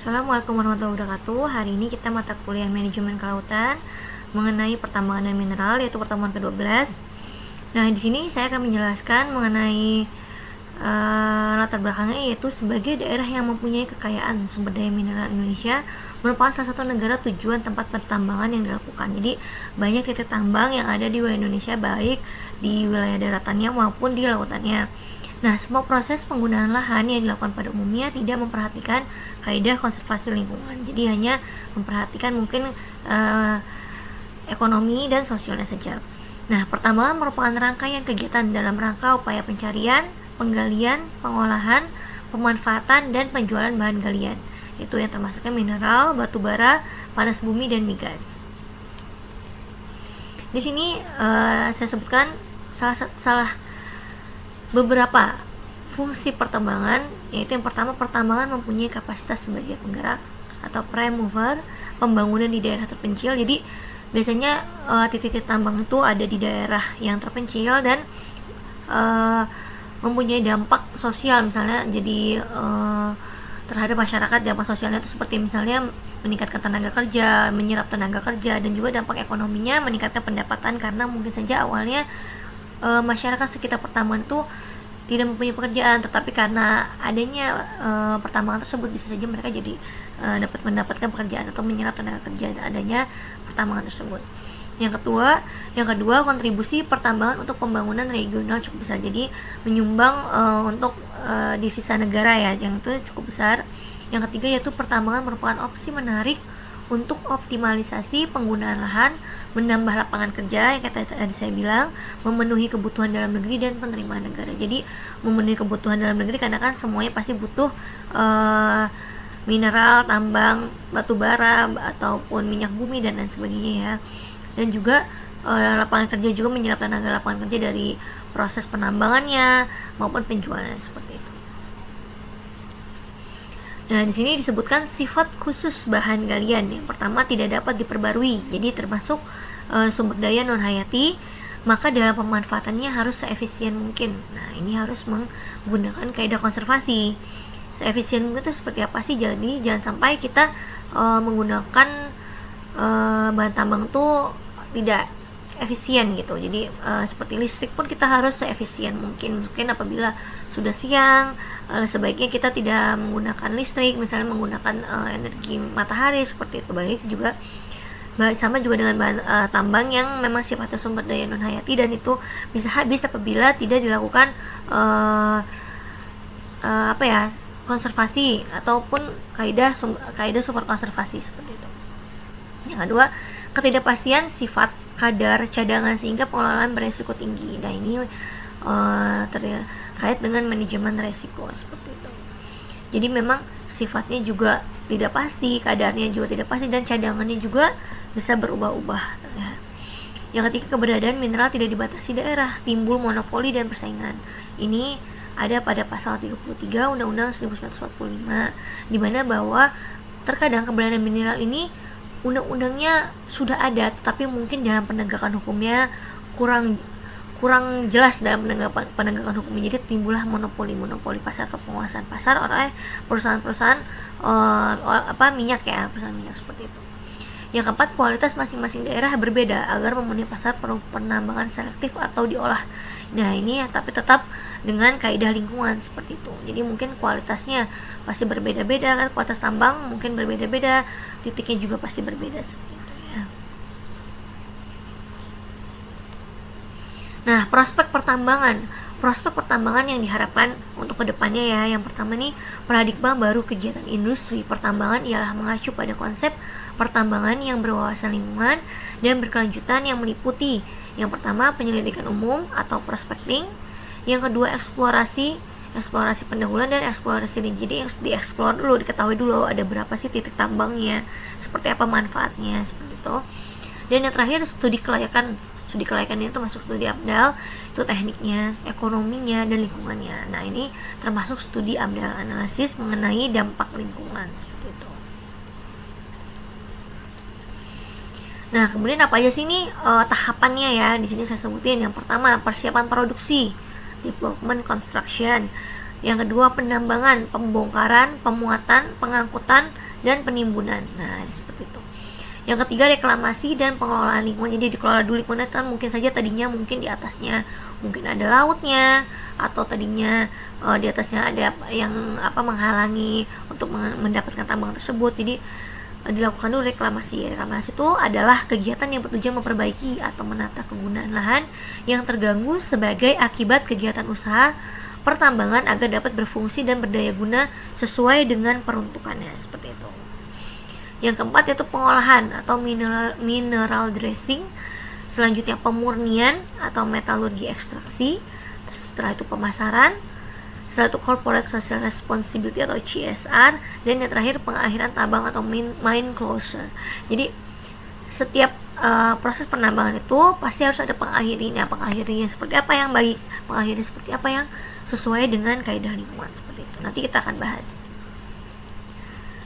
Assalamualaikum warahmatullahi wabarakatuh. Hari ini kita mata kuliah manajemen kelautan mengenai pertambangan dan mineral, yaitu pertemuan ke-12. Nah, di sini saya akan menjelaskan mengenai latar belakangnya, yaitu sebagai daerah yang mempunyai kekayaan sumber daya mineral Indonesia merupakan salah satu negara tujuan tempat pertambangan yang dilakukan. Jadi banyak titik tambang yang ada di wilayah Indonesia, baik di wilayah daratannya maupun di lautannya. Nah, semua proses penggunaan lahan yang dilakukan pada umumnya tidak memperhatikan kaidah konservasi lingkungan. Jadi hanya memperhatikan mungkin ekonomi dan sosialnya saja. Nah, pertambangan merupakan rangkaian kegiatan dalam rangka upaya pencarian, penggalian, pengolahan, pemanfaatan, dan penjualan bahan galian. Itu yang termasuknya mineral, batu bara, panas bumi, dan migas. Di sini saya sebutkan salah beberapa fungsi pertambangan, yaitu yang pertama, pertambangan mempunyai kapasitas sebagai penggerak atau prime mover pembangunan di daerah terpencil. Jadi biasanya titik-titik tambang itu ada di daerah yang terpencil dan mempunyai dampak sosial, misalnya jadi terhadap masyarakat. Dampak sosialnya itu seperti misalnya meningkatkan tenaga kerja, menyerap tenaga kerja, dan juga dampak ekonominya meningkatkan pendapatan, karena mungkin saja awalnya masyarakat sekitar pertambangan itu tidak mempunyai pekerjaan, tetapi karena adanya pertambangan tersebut bisa saja mereka jadi dapat mendapatkan pekerjaan atau menyerap tenaga kerja adanya pertambangan tersebut. Yang kedua, kontribusi pertambangan untuk pembangunan regional cukup besar. Jadi menyumbang untuk devisa negara ya, yang itu cukup besar. Yang ketiga, yaitu pertambangan merupakan opsi menarik untuk optimalisasi penggunaan lahan, menambah lapangan kerja yang tadi saya bilang, memenuhi kebutuhan dalam negeri dan penerimaan negara. Jadi memenuhi kebutuhan dalam negeri karena kan semuanya pasti butuh mineral, tambang, batu bara ataupun minyak bumi dan lain sebagainya ya. Dan juga lapangan kerja juga menyerap tenaga lapangan kerja dari proses penambangannya maupun penjualannya, seperti itu. Nah, di sini disebutkan sifat khusus bahan galian. Yang pertama, tidak dapat diperbarui, jadi termasuk sumber daya non hayati, maka dalam pemanfaatannya harus seefisien mungkin. Nah, ini harus menggunakan kaidah konservasi. Seefisien mungkin itu seperti apa sih? Jadi jangan sampai kita menggunakan bahan tambang itu tidak efisien gitu. Jadi seperti listrik pun kita harus seefisien mungkin. Mungkin apabila sudah siang, sebaiknya kita tidak menggunakan listrik, misalnya menggunakan energi matahari, seperti itu. Baik juga sama juga dengan bahan tambang yang memang sifatnya sumber daya non hayati, dan itu bisa habis apabila tidak dilakukan konservasi ataupun kaidah super konservasi, seperti itu. Yang kedua, ketidakpastian sifat kadar cadangan sehingga pengelolaan beresiko tinggi. Nah, ini terkait dengan manajemen resiko, seperti itu. Jadi memang sifatnya juga tidak pasti, kadarnya juga tidak pasti, dan cadangannya juga bisa berubah-ubah ya. Yang ketiga, keberadaan mineral tidak dibatasi daerah, timbul monopoli dan persaingan. Ini ada pada pasal 33 Undang-Undang 1945, di mana bahwa terkadang keberadaan mineral ini undang-undangnya sudah ada, tetapi mungkin dalam penegakan hukumnya kurang jelas dalam penegakan hukumnya. Jadi timbullah monopoli pasar atau penguasaan pasar oleh perusahaan-perusahaan minyak ya, perusahaan minyak, seperti itu. Yang keempat, kualitas masing-masing daerah berbeda agar memenuhi pasar penambangan selektif atau diolah. Nah, ini ya, tapi tetap dengan kaidah lingkungan, seperti itu. Jadi mungkin kualitasnya pasti berbeda-beda kan, kualitas tambang mungkin berbeda-beda, titiknya juga pasti berbeda, seperti itu ya. Nah, prospek pertambangan yang diharapkan untuk kedepannya ya. Yang pertama nih, paradigma baru kegiatan industri pertambangan ialah mengacu pada konsep pertambangan yang berwawasan lingkungan dan berkelanjutan yang meliputi, yang pertama, penyelidikan umum atau prospecting. Yang kedua, eksplorasi pendahuluan dan eksplorasi. Jadi dieksplor dulu, diketahui dulu ada berapa sih titik tambangnya, seperti apa manfaatnya, seperti itu. Dan yang terakhir, studi kelayakan ini termasuk studi AMDAL, itu tekniknya, ekonominya, dan lingkungannya. Nah, ini termasuk studi AMDAL, analisis mengenai dampak lingkungan, seperti itu. Nah, kemudian apa aja sih nih tahapannya ya? Di sini saya sebutin. Yang pertama, persiapan produksi, development construction. Yang kedua, penambangan, pembongkaran, pemuatan, pengangkutan, dan penimbunan. Nah, seperti itu. Yang ketiga, reklamasi dan pengelolaan lingkungan. Jadi dikelola dulu lingkungan kan mungkin saja tadinya mungkin di atasnya mungkin ada lautnya, atau tadinya di atasnya ada yang menghalangi untuk mendapatkan tambang tersebut. Jadi dilakukan dulu reklamasi. Reklamasi itu adalah kegiatan yang bertujuan memperbaiki atau menata kegunaan lahan yang terganggu sebagai akibat kegiatan usaha pertambangan agar dapat berfungsi dan berdaya guna sesuai dengan peruntukannya, seperti itu. Yang keempat yaitu pengolahan atau mineral dressing. Selanjutnya pemurnian atau metalurgi ekstraksi. Setelah itu pemasaran. Setelah itu corporate social responsibility atau CSR. Dan yang terakhir pengakhiran tambang atau mine closure. Jadi setiap proses penambangan itu pasti harus ada pengakhirinya. Pengakhirinya seperti apa yang baik, pengakhirnya seperti apa yang sesuai dengan kaidah lingkungan, seperti itu. Nanti kita akan bahas.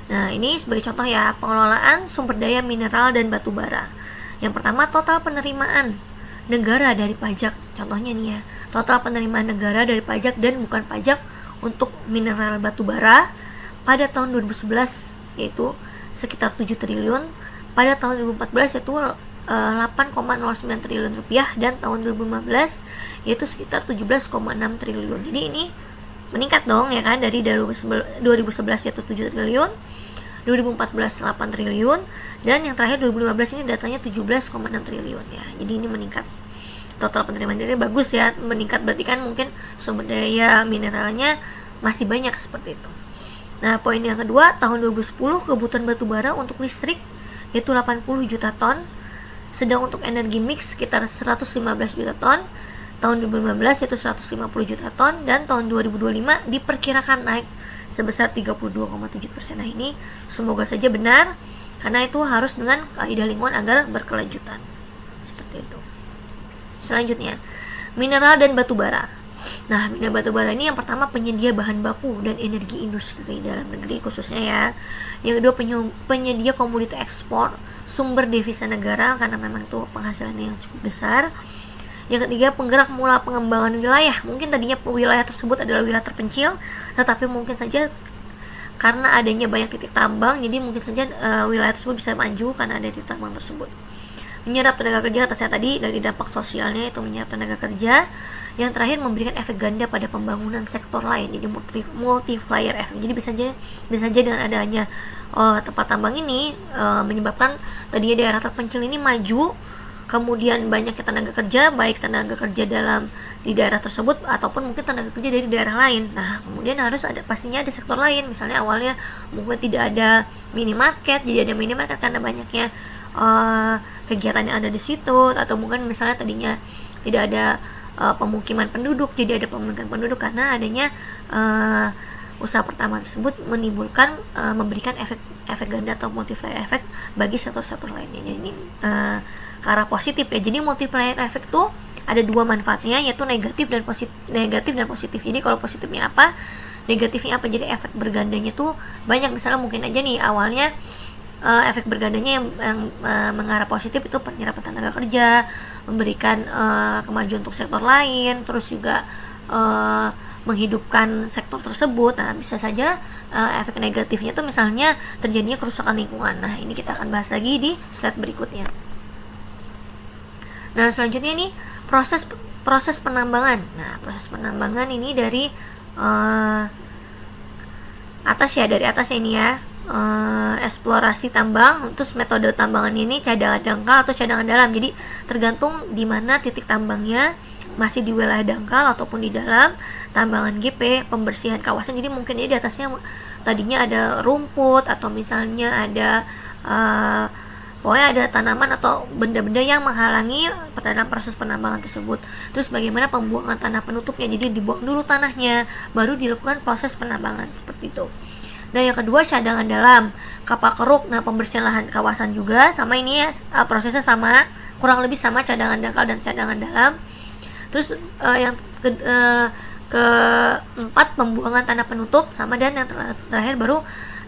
Nah, ini sebagai contoh ya, pengelolaan sumber daya mineral dan batu bara. Yang pertama, total penerimaan negara dari pajak. Contohnya nih ya, total penerimaan negara dari pajak dan bukan pajak untuk mineral batu bara pada tahun 2011 yaitu sekitar 7 triliun, pada tahun 2014 yaitu 8,09 triliun rupiah, dan tahun 2015 yaitu sekitar 17,6 triliun. Jadi ini meningkat dong ya kan, dari 2011 yaitu 7 triliun, 2014 8 triliun, dan yang terakhir 2015 ini datanya 17,6 triliun ya. Jadi ini meningkat. Total penerimaan ini bagus ya, meningkat berarti kan mungkin sumber daya mineralnya masih banyak, seperti itu. Nah, poin yang kedua, tahun 2010 kebutuhan batu bara untuk listrik yaitu 80 juta ton, sedang untuk energi mix sekitar 115 juta ton. Tahun 2015 yaitu 150 juta ton, dan tahun 2025 diperkirakan naik sebesar 32,7%. Nah, ini semoga saja benar, karena itu harus dengan kaidah lingkungan agar berkelanjutan, seperti itu. Selanjutnya, mineral dan batu bara. Nah, mineral batu bara ini yang pertama penyedia bahan baku dan energi industri dalam negeri khususnya ya. Yang kedua, penyedia komoditi ekspor, sumber devisa negara karena memang itu penghasilannya yang cukup besar. Yang ketiga, penggerak mula pengembangan wilayah. Mungkin tadinya wilayah tersebut adalah wilayah terpencil, tetapi mungkin saja karena adanya banyak titik tambang, jadi mungkin saja wilayah tersebut bisa maju karena ada titik tambang tersebut. Menyerap tenaga kerja, atasnya tadi dari dampak sosialnya itu menyerap tenaga kerja. Yang terakhir, memberikan efek ganda pada pembangunan sektor lain, jadi multiplier effect. Jadi bisa aja dengan adanya tempat tambang ini menyebabkan tadinya daerah terpencil ini maju, kemudian banyaknya tenaga kerja, baik tenaga kerja di daerah tersebut ataupun mungkin tenaga kerja dari daerah lain. Nah, kemudian harus pastinya ada sektor lain. Misalnya awalnya mungkin tidak ada minimarket, jadi ada minimarket karena banyaknya kegiatan yang ada di situ, atau mungkin misalnya tadinya tidak ada pemukiman penduduk, jadi ada pemukiman penduduk karena adanya usaha pertama tersebut menimbulkan memberikan efek ganda atau multiplier effect bagi sektor-sektor lainnya. Jadi ini ke arah positif ya. Jadi multiplier effect tuh ada dua manfaatnya, yaitu negatif dan positif. Jadi kalau positifnya apa, negatifnya apa? Jadi efek bergandanya tuh banyak. Misalnya mungkin aja nih awalnya efek bergandanya yang mengarah positif itu penyerapan tenaga kerja, memberikan kemajuan untuk sektor lain, terus juga menghidupkan sektor tersebut. Nah, bisa saja efek negatifnya itu misalnya terjadinya kerusakan lingkungan. Nah, ini kita akan bahas lagi di slide berikutnya. Nah, selanjutnya ini proses penambangan. Nah, proses penambangan ini dari atas ya ini ya. Eksplorasi tambang, terus metode tambangan ini cadangan dangkal atau cadangan dalam. Jadi tergantung di mana titik tambangnya, masih di wilayah dangkal ataupun di dalam. Tambangan GP, pembersihan kawasan. Jadi mungkin ini di atasnya tadinya ada rumput, atau misalnya ada pokoknya ada tanaman atau benda-benda yang menghalangi dalam proses penambangan tersebut. Terus bagaimana pembuangan tanah penutupnya, jadi dibuang dulu tanahnya, baru dilakukan proses penambangan, seperti itu. Nah, yang kedua cadangan dalam, kapal keruk. Nah, pembersihan lahan kawasan juga sama ini ya, prosesnya sama, kurang lebih sama cadangan dangkal dan cadangan dalam. Terus yang keempat pembuangan tanah penutup sama, dan yang terakhir baru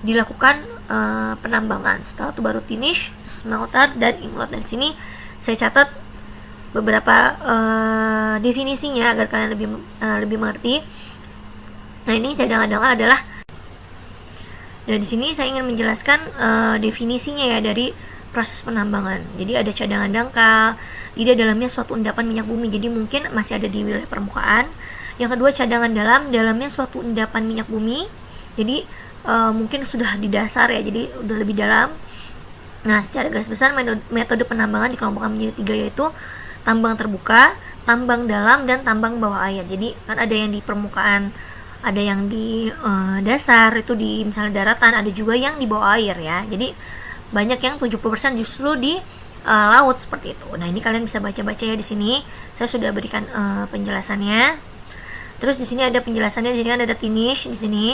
dilakukan penambangan. Setelah itu baru finish, smelter, dan ingot. Dan sini saya catat beberapa definisinya agar kalian lebih mengerti. Nah, ini cadangan dangkal adalah Dan di sini saya ingin menjelaskan definisinya ya dari proses penambangan. Jadi ada cadangan dangkal, tidak dalamnya suatu endapan minyak bumi, jadi mungkin masih ada di wilayah permukaan. Yang kedua, cadangan dalam, dalamnya suatu endapan minyak bumi, jadi mungkin sudah di dasar ya, jadi udah lebih dalam. Nah, secara garis besar metode penambangan dikelompokkan menjadi 3, yaitu tambang terbuka, tambang dalam, dan tambang bawah air. Jadi kan ada yang di permukaan, ada yang di dasar, itu di misalnya daratan, ada juga yang di bawah air ya. Jadi banyak yang 70% justru di laut seperti itu. Nah, ini kalian bisa baca-baca ya di sini. Saya sudah berikan penjelasannya. Terus di sini ada penjelasannya, di sini kan ada tinish di sini.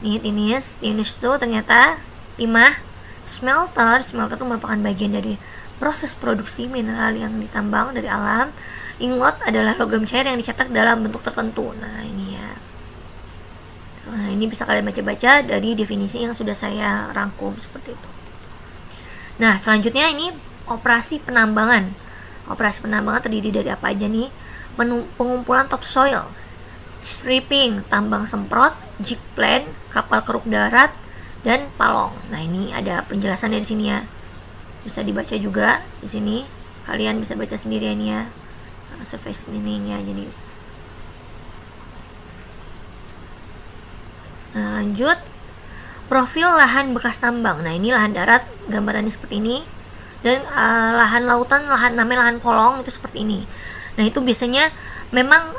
Nih tinish itu ternyata timah. Smelter itu merupakan bagian dari proses produksi mineral yang ditambang dari alam. Ingot adalah logam cair yang dicetak dalam bentuk tertentu. Nah, ini ya. Nah, ini bisa kalian baca-baca dari definisi yang sudah saya rangkum seperti itu. Nah, selanjutnya ini operasi penambangan. Operasi penambangan terdiri dari apa aja nih? Pengumpulan topsoil, stripping, tambang semprot, jig plant, kapal keruk darat, dan palong. Nah, ini ada penjelasannya di sini ya. Bisa dibaca juga di sini. Kalian bisa baca sendiri ya. Surface ini ya. Jadi nah, lanjut. Profil lahan bekas tambang. Nah, ini lahan darat, gambarannya seperti ini. Dan lahan lautan, namanya lahan kolong, itu seperti ini. Nah, itu biasanya memang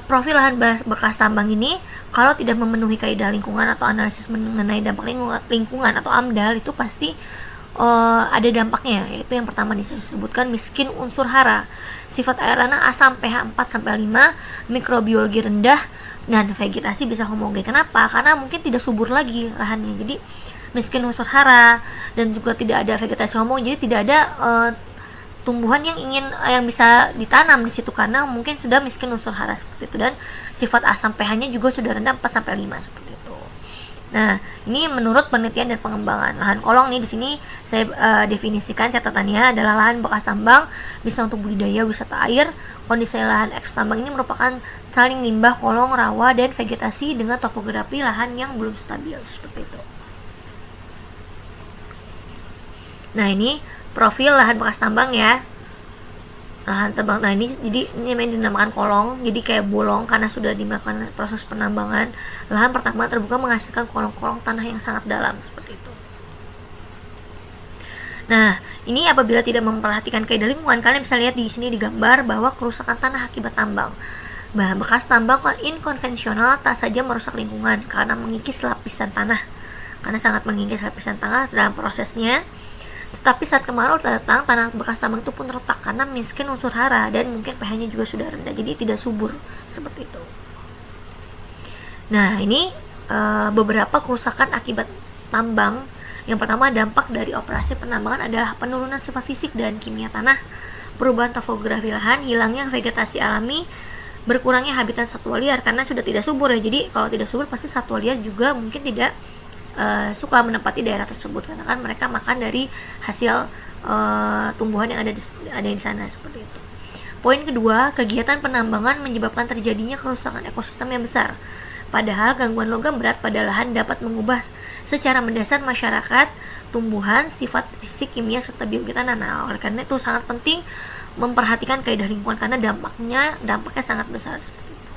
profil lahan bekas tambang ini kalau tidak memenuhi kaidah lingkungan atau analisis mengenai dampak lingkungan atau AMDAL, itu pasti ada dampaknya, yaitu yang pertama disebutkan miskin unsur hara, sifat air tanah asam pH 4-5, mikrobiologi rendah, dan vegetasi bisa homogen. Kenapa? Karena mungkin tidak subur lagi lahannya, jadi miskin unsur hara, dan juga tidak ada vegetasi homogen, jadi tidak ada tumbuhan yang bisa ditanam di situ karena mungkin sudah miskin unsur hara seperti itu, dan sifat asam pH-nya juga sudah rendah 4-5 seperti itu. Nah, ini menurut penelitian dan pengembangan. Lahan kolong nih di sini saya definisikan catatannya adalah lahan bekas tambang bisa untuk budidaya wisata air. Kondisi lahan eks tambang ini merupakan saling limbah, kolong, rawa, dan vegetasi dengan topografi lahan yang belum stabil seperti itu. Nah, ini profil lahan bekas tambang ya. Lahan tambang, nah ini dinamakan kolong, jadi kayak bolong karena sudah dilakukan proses penambangan. Lahan pertama terbuka menghasilkan kolong-kolong tanah yang sangat dalam seperti itu. Nah, ini apabila tidak memperhatikan kaidah lingkungan, kalian bisa lihat di sini digambar bahwa kerusakan tanah akibat tambang. Bahan bekas tambang inkonvensional tak saja merusak lingkungan karena mengikis lapisan tanah, karena sangat mengikis lapisan tanah dalam prosesnya. Tetapi saat kemarau datang, tanah bekas tambang itu pun retak karena miskin unsur hara dan mungkin pH-nya juga sudah rendah, jadi tidak subur seperti itu. Nah, ini beberapa kerusakan akibat tambang. Yang pertama, dampak dari operasi penambangan adalah penurunan sifat fisik dan kimia tanah, perubahan topografi lahan, hilangnya vegetasi alami, berkurangnya habitat satwa liar karena sudah tidak subur ya. Jadi kalau tidak subur pasti satwa liar juga mungkin tidak suka menempati daerah tersebut karena kan mereka makan dari hasil tumbuhan yang ada di sana seperti itu. Poin kedua, kegiatan penambangan menyebabkan terjadinya kerusakan ekosistem yang besar. Padahal gangguan logam berat pada lahan dapat mengubah secara mendasar masyarakat, tumbuhan, sifat fisik, kimia, serta biologi tanah. Nah, oleh karena itu sangat penting memperhatikan kaidah lingkungan karena dampaknya sangat besar seperti itu.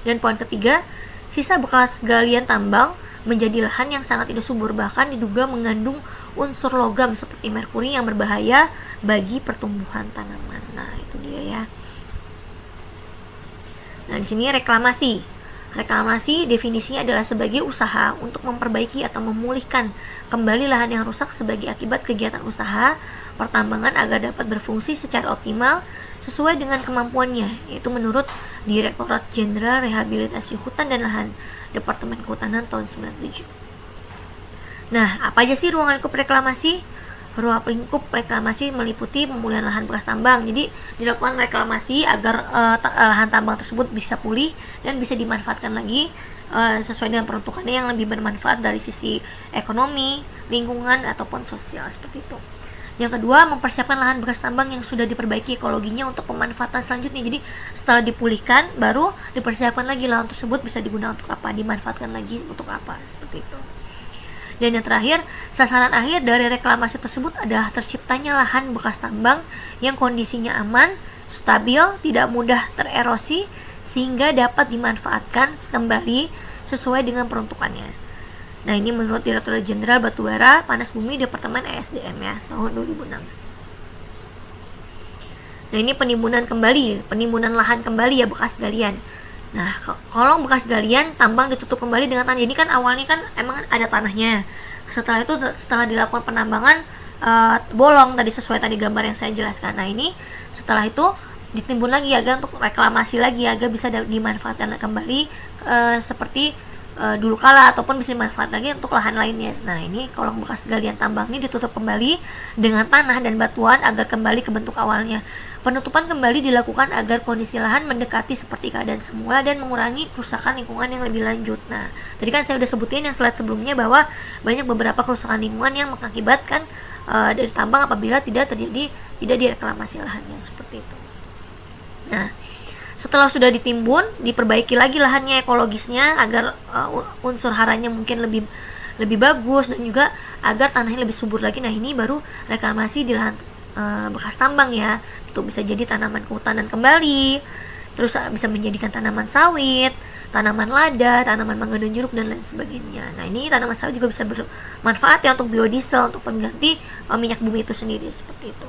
Dan poin ketiga, sisa bekas galian tambang menjadi lahan yang sangat tidak subur, bahkan diduga mengandung unsur logam seperti merkuri yang berbahaya bagi pertumbuhan tanaman. Nah, itu dia ya. Nah, di sini reklamasi. Reklamasi definisinya adalah sebagai usaha untuk memperbaiki atau memulihkan kembali lahan yang rusak sebagai akibat kegiatan usaha pertambangan agar dapat berfungsi secara optimal sesuai dengan kemampuannya, yaitu menurut Direktorat Jenderal Rehabilitasi Hutan dan Lahan Departemen Kehutanan tahun 97. Nah, apa aja sih ruang lingkup reklamasi? Ruang lingkup reklamasi meliputi pemulihan lahan bekas tambang. Jadi dilakukan reklamasi agar lahan tambang tersebut bisa pulih dan bisa dimanfaatkan lagi sesuai dengan peruntukannya yang lebih bermanfaat dari sisi ekonomi, lingkungan, ataupun sosial seperti itu. Yang kedua, mempersiapkan lahan bekas tambang yang sudah diperbaiki ekologinya untuk pemanfaatan selanjutnya. Jadi setelah dipulihkan, baru dipersiapkan lagi lahan tersebut bisa digunakan untuk apa, dimanfaatkan lagi untuk apa, seperti itu. Dan yang terakhir, sasaran akhir dari reklamasi tersebut adalah terciptanya lahan bekas tambang yang kondisinya aman, stabil, tidak mudah tererosi, sehingga dapat dimanfaatkan kembali sesuai dengan peruntukannya. Nah, ini menurut Direktur Jenderal Batubara Panas Bumi Departemen ESDM ya, tahun 2006. Nah, ini penimbunan lahan kembali ya, bekas galian. Nah, kolong bekas galian tambang ditutup kembali dengan tanah. Jadi kan awalnya kan emang ada tanahnya. Setelah itu, setelah dilakukan penambangan bolong tadi, sesuai tadi gambar yang saya jelaskan. Nah, ini setelah itu ditimbun lagi agar untuk reklamasi lagi agar bisa dimanfaatkan kembali seperti dulu kala, ataupun bisa dimanfaatkan lagi untuk lahan lainnya. Nah, ini kolong bekas galian tambang ini ditutup kembali dengan tanah dan batuan agar kembali ke bentuk awalnya. Penutupan kembali dilakukan agar kondisi lahan mendekati seperti keadaan semula dan mengurangi kerusakan lingkungan yang lebih lanjut. Nah, tadi kan saya udah sebutin yang slide sebelumnya bahwa banyak beberapa kerusakan lingkungan yang mengakibatkan dari tambang apabila tidak direklamasi lahannya, seperti itu. Nah, setelah sudah ditimbun, diperbaiki lagi lahannya, ekologisnya, agar unsur haranya mungkin lebih bagus, dan juga agar tanahnya lebih subur lagi. Nah, ini baru reklamasi di lahan bekas tambang ya. Itu bisa jadi tanaman kehutanan kembali, terus bisa menjadikan tanaman sawit, tanaman lada, tanaman mangga dan jeruk, dan lain sebagainya. Nah, ini tanaman sawit juga bisa bermanfaat ya untuk biodiesel, untuk pengganti minyak bumi itu sendiri, seperti itu.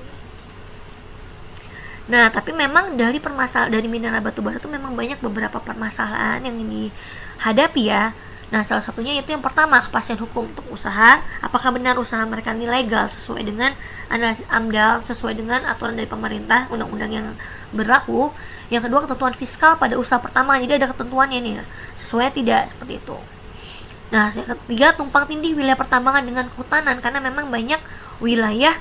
Nah, tapi memang dari mineral batu bara itu memang banyak beberapa permasalahan yang dihadapi ya. Nah, salah satunya itu yang pertama, kepastian hukum untuk usaha. Apakah benar usaha mereka ini legal sesuai dengan analisis AMDAL, sesuai dengan aturan dari pemerintah, undang-undang yang berlaku. Yang kedua, ketentuan fiskal pada usaha pertama. Jadi ada ketentuannya nih, sesuai tidak, seperti itu. Nah, yang ketiga, tumpang tindih wilayah pertambangan dengan kehutanan, karena memang banyak wilayah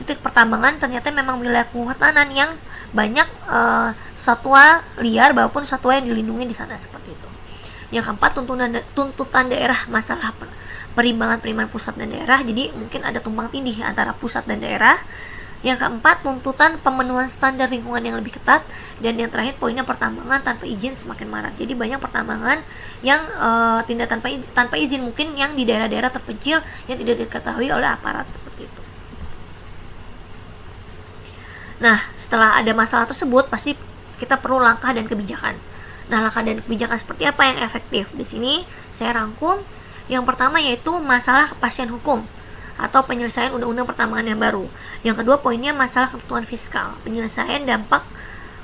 titik pertambangan ternyata memang wilayah kehutanan yang banyak satwa liar maupun satwa yang dilindungi di sana, seperti itu. Yang keempat, tuntutan daerah, masalah perimbangan pusat dan daerah. Jadi mungkin ada tumpang tindih antara pusat dan daerah. Yang keempat, tuntutan pemenuhan standar lingkungan yang lebih ketat. Dan yang terakhir, poinnya, pertambangan tanpa izin semakin marak. Jadi banyak pertambangan yang tindak tanpa izin, mungkin yang di daerah-daerah terpencil yang tidak diketahui oleh aparat, seperti itu. Nah, setelah ada masalah tersebut, pasti kita perlu langkah dan kebijakan. Nah, langkah dan kebijakan seperti apa yang efektif? Di sini saya rangkum. Yang pertama yaitu masalah kepastian hukum atau penyelesaian undang-undang pertambangan yang baru. Yang kedua, poinnya masalah ketentuan fiskal, penyelesaian dampak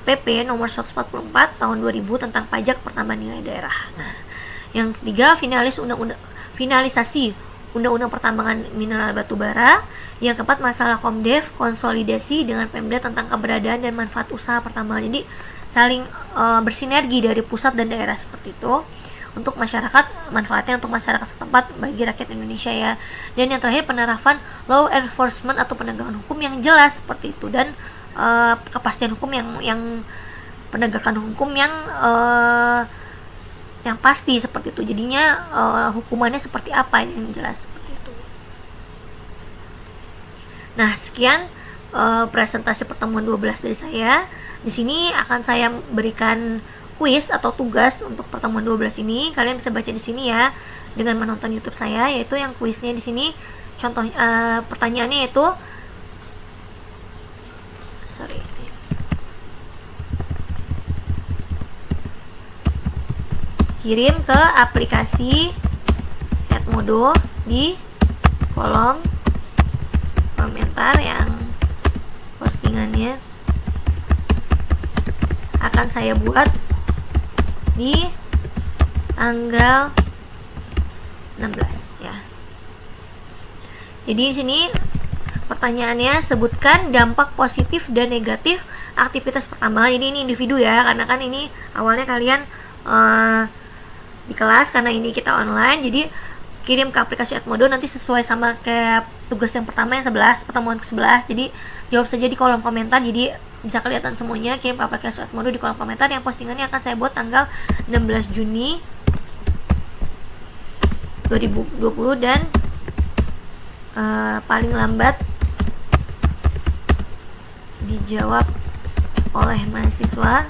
PP nomor 144 tahun 2000 tentang pajak pertambahan nilai daerah. Nah, yang ketiga, finalisasi undang-undang pertambangan mineral batu bara. Yang keempat, masalah Komdev, konsolidasi dengan Pemda tentang keberadaan dan manfaat usaha pertambangan. Jadi saling bersinergi dari pusat dan daerah, seperti itu, untuk masyarakat, manfaatnya untuk masyarakat setempat bagi rakyat Indonesia ya. Dan yang terakhir, penerapan law enforcement atau penegakan hukum yang jelas, seperti itu, dan kepastian hukum yang penegakan hukum yang pasti, seperti itu. Jadinya hukumannya seperti apa yang jelas, seperti itu. Nah, sekian presentasi pertemuan 12 dari saya. Di sini akan saya berikan kuis atau tugas untuk pertemuan 12 ini. Kalian bisa baca di sini ya dengan menonton YouTube saya, yaitu yang kuisnya di sini. Contoh pertanyaannya yaitu kirim ke aplikasi Edmodo di kolom komentar yang postingannya akan saya buat di tanggal 16 ya. Jadi di sini pertanyaannya, sebutkan dampak positif dan negatif aktivitas pertambangan. Ini individu ya, karena kan ini awalnya kalian di kelas, karena ini kita online. Jadi kirim ke aplikasi Edmodo, nanti sesuai sama kayak tugas yang pertama yang 11, pertemuan ke-11. Jadi jawab saja di kolom komentar, jadi bisa kelihatan semuanya. Kirim ke aplikasi Edmodo di kolom komentar, yang postingannya akan saya buat tanggal 16 Juni 2020 dan paling lambat dijawab oleh mahasiswa